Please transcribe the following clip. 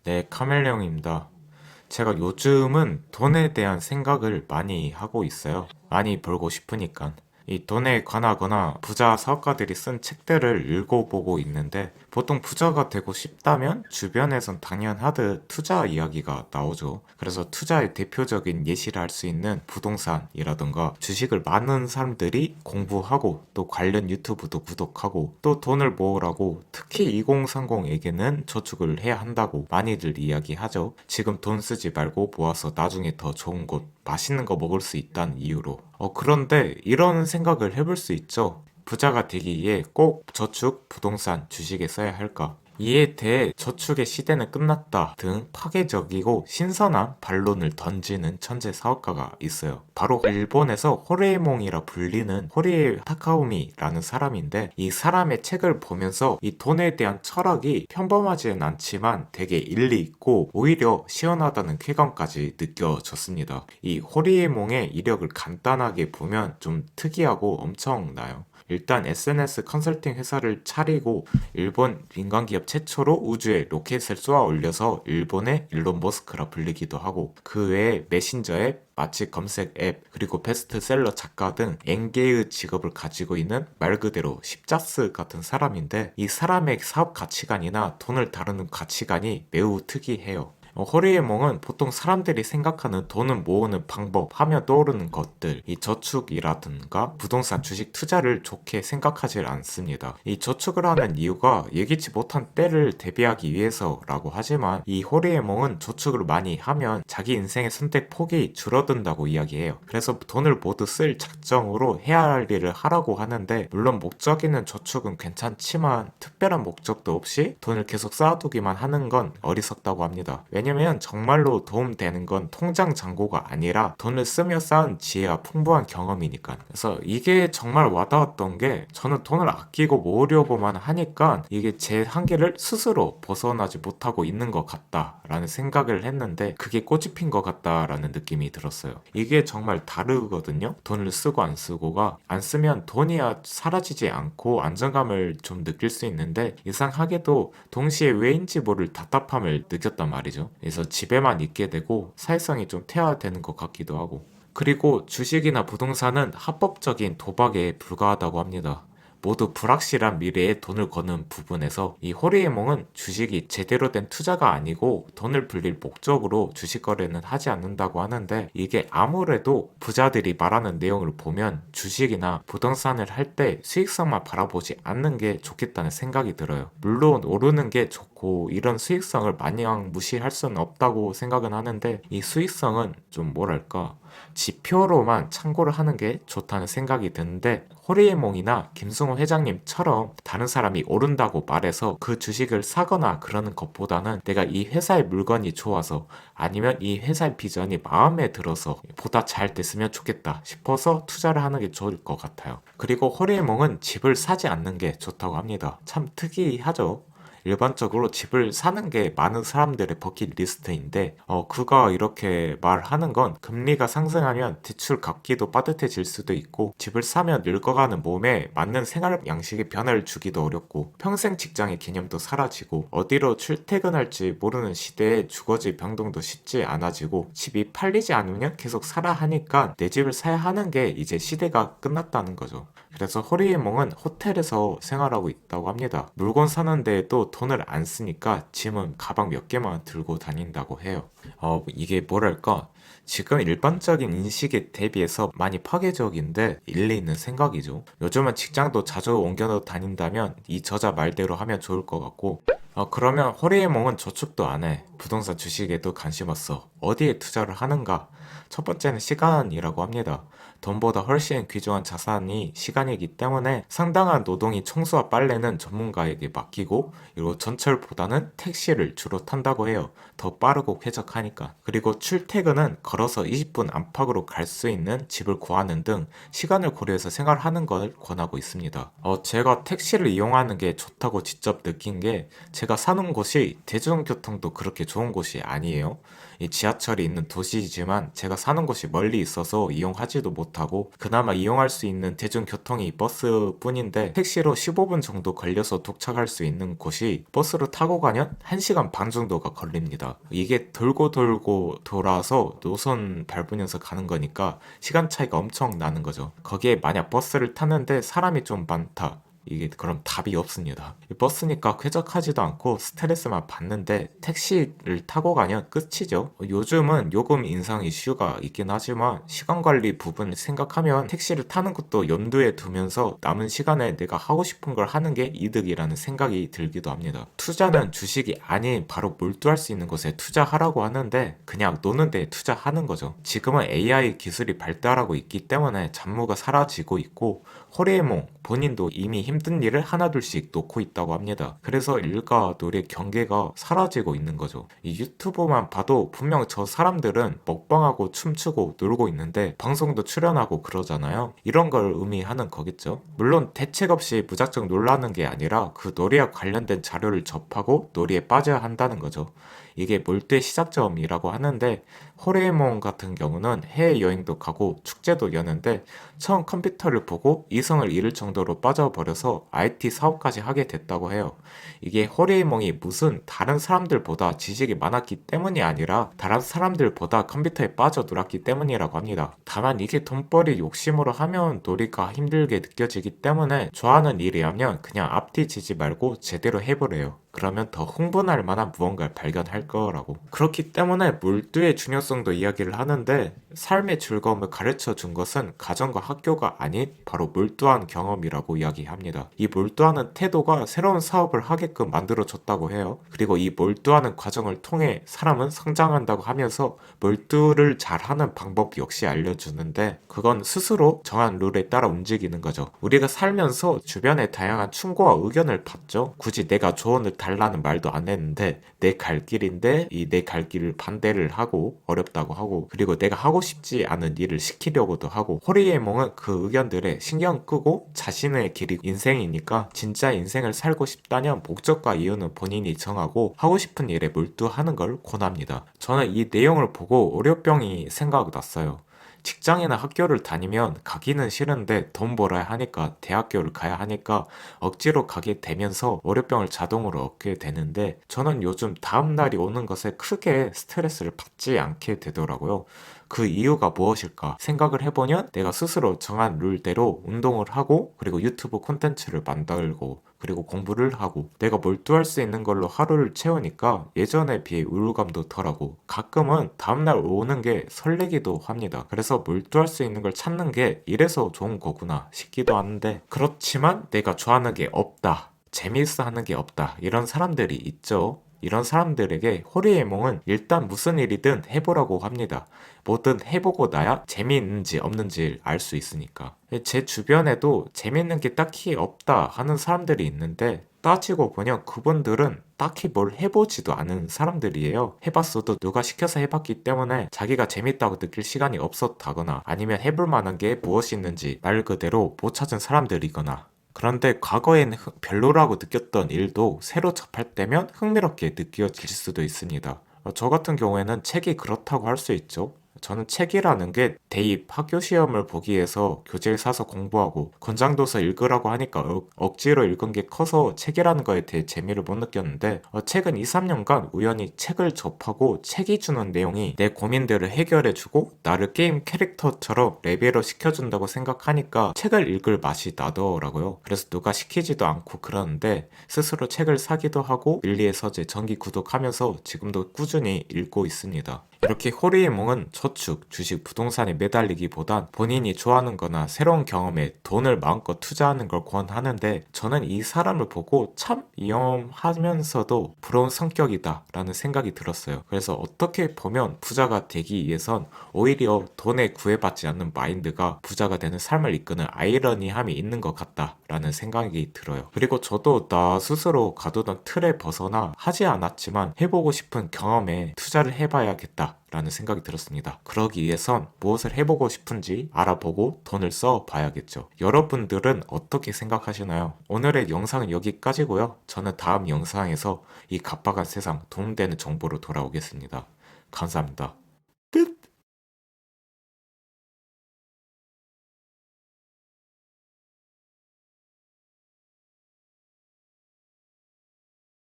네, 카멜레온입니다. 제가 요즘은 돈에 대한 생각을 많이 하고 있어요. 많이 벌고 싶으니까. 이 돈에 관하거나 부자 사업가들이 쓴 책들을 읽어보고 있는데 보통 부자가 되고 싶다면 주변에선 당연하듯 투자 이야기가 나오죠. 그래서 투자의 대표적인 예시를 할 수 있는 부동산이라던가 주식을 많은 사람들이 공부하고 또 관련 유튜브도 구독하고 또 돈을 모으라고 특히 2030에게는 저축을 해야 한다고 많이들 이야기하죠. 지금 돈 쓰지 말고 모아서 나중에 더 좋은 곳 맛있는 거 먹을 수 있다는 이유로. 그런데 이런 생각을 해볼 수 있죠. 부자가 되기 위해 꼭 저축, 부동산, 주식에 써야 할까? 이에 대해 저축의 시대는 끝났다 등 파괴적이고 신선한 반론을 던지는 천재 사업가가 있어요. 바로 일본에서 호레이몽이라 불리는 호리에 타카오미라는 사람인데 이 사람의 책을 보면서 이 돈에 대한 철학이 평범하지는 않지만 되게 일리 있고 오히려 시원하다는 쾌감까지 느껴졌습니다. 이 호리에몽의 이력을 간단하게 보면 좀 특이하고 엄청나요. 일단 SNS 컨설팅 회사를 차리고 일본 민간기업 최초로 우주에 로켓을 쏘아 올려서 일본의 일론 머스크라 불리기도 하고 그 외에 메신저 앱, 맛집 검색 앱, 그리고 베스트셀러 작가 등 N개의 직업을 가지고 있는 말 그대로 십자스 같은 사람인데 이 사람의 사업 가치관이나 돈을 다루는 가치관이 매우 특이해요. 호리에몽은 보통 사람들이 생각하는 돈을 모으는 방법 하며 떠오르는 것들, 이 저축이라든가 부동산 주식 투자를 좋게 생각하지 않습니다. 이 저축을 하는 이유가 예기치 못한 때를 대비하기 위해서라고 하지만 이 호리에몽은 저축을 많이 하면 자기 인생의 선택 폭이 줄어든다고 이야기해요. 그래서 돈을 모두 쓸 작정으로 해야 할 일을 하라고 하는데 물론 목적있는 저축은 괜찮지만 특별한 목적도 없이 돈을 계속 쌓아두기만 하는 건 어리석다고 합니다. 왜냐면 정말로 도움되는 건 통장 잔고가 아니라 돈을 쓰며 쌓은 지혜와 풍부한 경험이니까. 그래서 이게 정말 와닿았던 게 저는 돈을 아끼고 모으려고만 하니까 이게 제 한계를 스스로 벗어나지 못하고 있는 것 같다라는 생각을 했는데 그게 꽃이 핀 것 같다라는 느낌이 들었어요. 이게 정말 다르거든요. 돈을 쓰고 안 쓰고가 안 쓰면 돈이 사라지지 않고 안정감을 좀 느낄 수 있는데 이상하게도 동시에 왜인지 모를 답답함을 느꼈단 말이죠. 그래서 집에만 있게 되고 사회성이 좀 퇴화되는 것 같기도 하고. 그리고 주식이나 부동산은 합법적인 도박에 불과하다고 합니다. 모두 불확실한 미래에 돈을 거는 부분에서 이 호리에몽은 주식이 제대로 된 투자가 아니고 돈을 불릴 목적으로 주식 거래는 하지 않는다고 하는데 이게 아무래도 부자들이 말하는 내용을 보면 주식이나 부동산을 할 때 수익성만 바라보지 않는 게 좋겠다는 생각이 들어요. 물론 오르는 게 좋고 이런 수익성을 마냥 무시할 수는 없다고 생각은 하는데 이 수익성은 좀 뭐랄까 지표로만 참고를 하는 게 좋다는 생각이 드는데 호리에몽이나 김승호 회장님처럼 다른 사람이 오른다고 말해서 그 주식을 사거나 그러는 것보다는 내가 이 회사의 물건이 좋아서 아니면 이 회사의 비전이 마음에 들어서 보다 잘 됐으면 좋겠다 싶어서 투자를 하는 게 좋을 것 같아요. 그리고 호리에몽은 집을 사지 않는 게 좋다고 합니다. 참 특이하죠? 일반적으로 집을 사는 게 많은 사람들의 버킷리스트인데 그가 이렇게 말하는 건 금리가 상승하면 대출 갚기도 빠듯해질 수도 있고 집을 사면 늙어가는 몸에 맞는 생활 양식의 변화를 주기도 어렵고 평생 직장의 개념도 사라지고 어디로 출퇴근할지 모르는 시대에 주거지 변동도 쉽지 않아지고 집이 팔리지 않으면 계속 살아 하니까 내 집을 사야 하는 게 이제 시대가 끝났다는 거죠. 그래서 호리에몽은 호텔에서 생활하고 있다고 합니다. 물건 사는 데에도 돈을 안 쓰니까 짐은 가방 몇 개만 들고 다닌다고 해요. 이게 뭐랄까? 지금 일반적인 인식에 대비해서 많이 파괴적인데 일리 있는 생각이죠. 요즘은 직장도 자주 옮겨 다닌다면 이 저자 말대로 하면 좋을 것 같고 그러면 호리에몽은 저축도 안 해. 부동산 주식에도 관심 없어. 어디에 투자를 하는가? 첫 번째는 시간이라고 합니다. 돈보다 훨씬 귀중한 자산이 시간이기 때문에 상당한 노동이 청소와 빨래는 전문가에게 맡기고 그리고 전철보다는 택시를 주로 탄다고 해요. 더 빠르고 쾌적하니까. 그리고 출퇴근은 걸어서 20분 안팎으로 갈 수 있는 집을 구하는 등 시간을 고려해서 생활하는 걸 권하고 있습니다. 제가 택시를 이용하는 게 좋다고 직접 느낀 게 제가 사는 곳이 대중교통도 그렇게 좋은 곳이 아니에요. 이 지하철이 있는 도시이지만 제가 사는 곳이 멀리 있어서 이용하지도 못하고 그나마 이용할 수 있는 대중교통이 버스뿐인데 택시로 15분 정도 걸려서 도착할 수 있는 곳이 버스로 타고 가면 1시간 반 정도가 걸립니다. 이게 돌고 돌고 돌아서 노선 밟으면서 가는 거니까 시간 차이가 엄청 나는 거죠. 거기에 만약 버스를 탔는데 사람이 좀 많다. 이게 그럼 답이 없습니다. 버스니까 쾌적하지도 않고 스트레스만 받는데 택시를 타고 가면 끝이죠. 요즘은 요금 인상 이슈가 있긴 하지만 시간 관리 부분을 생각하면 택시를 타는 것도 염두에 두면서 남은 시간에 내가 하고 싶은 걸 하는 게 이득이라는 생각이 들기도 합니다. 투자는 주식이 아닌 바로 몰두할 수 있는 곳에 투자하라고 하는데 그냥 노는 데 투자하는 거죠. 지금은 AI 기술이 발달하고 있기 때문에 잡무가 사라지고 있고 호리에몽 본인도 이미 힘든 일을 하나둘씩 놓고 있다고 합니다. 그래서 일과 놀의 경계가 사라지고 있는 거죠. 이 유튜브만 봐도 분명 저 사람들은 먹방하고 춤추고 놀고 있는데 방송도 출연하고 그러잖아요. 이런 걸 의미하는 거겠죠. 물론 대책 없이 무작정 놀라는 게 아니라 그 놀이와 관련된 자료를 접하고 놀이에 빠져야 한다는 거죠. 이게 몰두의 시작점이라고 하는데 호레이몬 같은 경우는 해외여행도 가고 축제도 여는데 처음 컴퓨터를 보고 이성을 잃을 정도로 빠져버려서 IT 사업까지 하게 됐다고 해요. 이게 호레이몬이 무슨 다른 사람들보다 지식이 많았기 때문이 아니라 다른 사람들보다 컴퓨터에 빠져 놀았기 때문이라고 합니다. 다만 이게 돈벌이 욕심으로 하면 놀이가 힘들게 느껴지기 때문에 좋아하는 일이라면 그냥 앞뒤지지 말고 제대로 해보래요. 그러면 더 흥분할 만한 무언가를 발견할 거라고. 그렇기 때문에 몰두의 중요성도 이야기를 하는데 삶의 즐거움을 가르쳐 준 것은 가정과 학교가 아닌 바로 몰두한 경험이라고 이야기합니다. 이 몰두하는 태도가 새로운 사업을 하게끔 만들어줬다고 해요. 그리고 이 몰두하는 과정을 통해 사람은 성장한다고 하면서 몰두를 잘하는 방법 역시 알려주는데 그건 스스로 정한 룰에 따라 움직이는 거죠. 우리가 살면서 주변에 다양한 충고와 의견을 받죠. 굳이 내가 조언을 달라는 말도 안 했는데 내 갈 길인데 이 내 갈 길을 반대를 하고 어렵다고 하고 그리고 내가 하고 싶지 않은 일을 시키려고도 하고 호리에몽은 그 의견들에 신경 끄고 자신의 길이 인생이니까 진짜 인생을 살고 싶다면 목적과 이유는 본인이 정하고 하고 싶은 일에 몰두하는 걸 권합니다. 저는 이 내용을 보고 월요병이 생각났어요. 직장이나 학교를 다니면 가기는 싫은데 돈 벌어야 하니까 대학교를 가야 하니까 억지로 가게 되면서 월요병을 자동으로 얻게 되는데 저는 요즘 다음날이 오는 것에 크게 스트레스를 받지 않게 되더라고요. 그 이유가 무엇일까 생각을 해보면 내가 스스로 정한 룰대로 운동을 하고 그리고 유튜브 콘텐츠를 만들고 그리고 공부를 하고 내가 몰두할 수 있는 걸로 하루를 채우니까 예전에 비해 우울감도 덜하고 가끔은 다음날 오는 게 설레기도 합니다. 그래서 몰두할 수 있는 걸 찾는 게 이래서 좋은 거구나 싶기도 하는데 그렇지만 내가 좋아하는 게 없다. 재미있어 하는 게 없다. 이런 사람들이 있죠. 이런 사람들에게 호리에몽은 일단 무슨 일이든 해보라고 합니다. 뭐든 해보고 나야 재미있는지 없는지 알 수 있으니까. 제 주변에도 재밌는 게 딱히 없다 하는 사람들이 있는데 따지고 보면 그분들은 딱히 뭘 해보지도 않은 사람들이에요. 해봤어도 누가 시켜서 해봤기 때문에 자기가 재밌다고 느낄 시간이 없었다거나 아니면 해볼 만한 게 무엇이 있는지 말 그대로 못 찾은 사람들이거나 그런데 과거에는 별로라고 느꼈던 일도 새로 접할 때면 흥미롭게 느껴질 수도 있습니다. 저 같은 경우에는 책이 그렇다고 할 수 있죠. 저는 책이라는 게 대입 학교 시험을 보기 위해서 교재를 사서 공부하고 권장도서 읽으라고 하니까 억지로 읽은 게 커서 책이라는 거에 대해 재미를 못 느꼈는데 최근 2, 3년간 우연히 책을 접하고 책이 주는 내용이 내 고민들을 해결해주고 나를 게임 캐릭터처럼 레벨업 시켜준다고 생각하니까 책을 읽을 맛이 나더라고요. 그래서 누가 시키지도 않고 그러는데 스스로 책을 사기도 하고 밀리의 서재 정기 구독하면서 지금도 꾸준히 읽고 있습니다. 이렇게 호리에몽은 저축, 주식, 부동산에 매달리기보단 본인이 좋아하는 거나 새로운 경험에 돈을 마음껏 투자하는 걸 권하는데 저는 이 사람을 보고 참 위험하면서도 부러운 성격이다 라는 생각이 들었어요. 그래서 어떻게 보면 부자가 되기 위해선 오히려 돈에 구애받지 않는 마인드가 부자가 되는 삶을 이끄는 아이러니함이 있는 것 같다 라는 생각이 들어요. 그리고 저도 나 스스로 가두던 틀에 벗어나 하지 않았지만 해보고 싶은 경험에 투자를 해봐야겠다 라는 생각이 들었습니다. 그러기 위해선 무엇을 해보고 싶은지 알아보고 돈을 써 봐야겠죠. 여러분들은 어떻게 생각하시나요? 오늘의 영상은 여기까지고요. 저는 다음 영상에서 이 갑박한 세상 도움되는 정보로 돌아오겠습니다. 감사합니다.